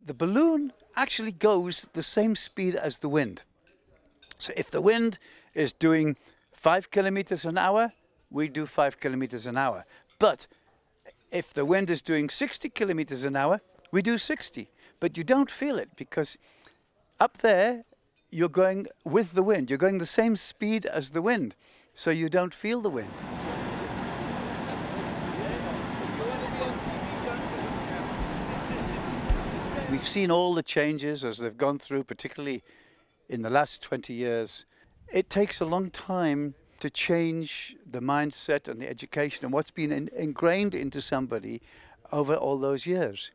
the balloon actually goes the same speed as the wind. So if the wind is doing 5 kilometers an hour, we do 5 kilometers an hour. But if the wind is doing 60 kilometers an hour, we do 60. But you don't feel it because up there, you're going with the wind. You're going the same speed as the wind, so you don't feel the wind. We've seen all the changes as they've gone through, particularly in the last 20 years. It takes a long time to change the mindset and the education and what's been ingrained into somebody over all those years.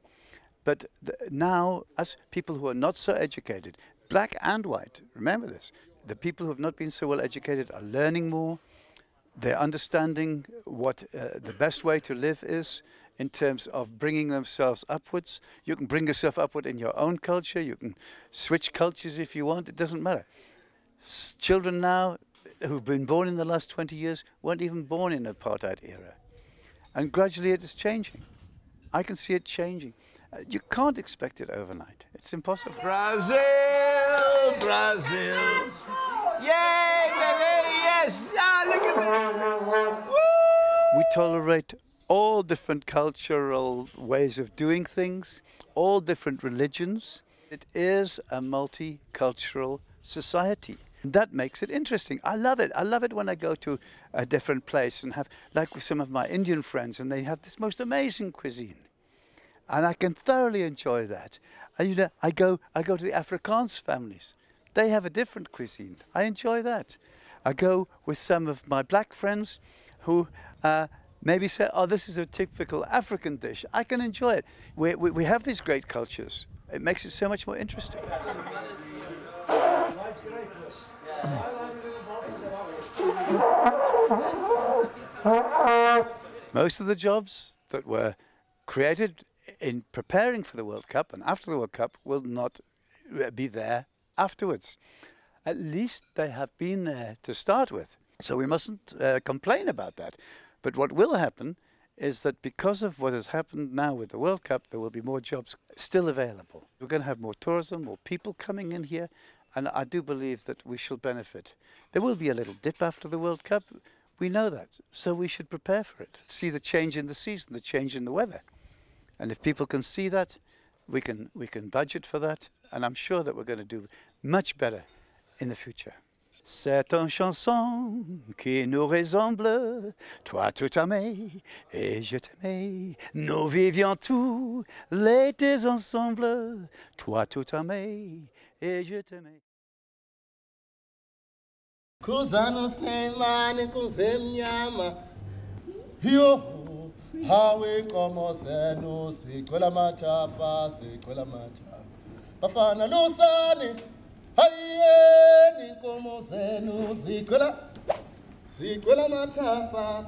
But now, as people who are not so educated, black and white, remember this, the people who have not been so well educated are learning more. They're understanding what the best way to live is in terms of bringing themselves upwards. You can bring yourself upward in your own culture. You can switch cultures if you want. It doesn't matter. Children now who've been born in the last 20 years weren't even born in the apartheid era. And gradually it is changing. I can see it changing. You can't expect it overnight. It's impossible. Brazil, Brazil. Yay, baby, yes. Ah, look at that. Woo! We tolerate all different cultural ways of doing things, all different religions. It is a multicultural society. That makes it interesting. I love it. I love it when I go to a different place and have, like with some of my Indian friends, and they have this most amazing cuisine. And I can thoroughly enjoy that. And, you know, I go to the Afrikaans families. They have a different cuisine. I enjoy that. I go with some of my black friends who maybe say, oh, this is a typical African dish. I can enjoy it. We have these great cultures. It makes it so much more interesting. Most of the jobs that were created in preparing for the World Cup and after the World Cup will not be there afterwards. At least they have been there to start with. So we mustn't complain about that. But what will happen is that because of what has happened now with the World Cup, there will be more jobs still available. We're going to have more tourism, more people coming in here, and I do believe that we shall benefit. There will be a little dip after the World Cup. We know that, so we should prepare for it. See the change in the season, the change in the weather. And if people can see that, we can budget for that, and I'm sure that we're going to do much better in the future. C'est une chanson qui nous ressemble, toi tu t'aimais et je t'aimais, nous vivions tous l'été ensemble, toi tu t'aimais et je t'aimais. Kuzanos neimane kuzemnyama, yo, hawe como senu, sikola matafa, sikola matafa, bafana lusane. Haye como zenu zikola matafa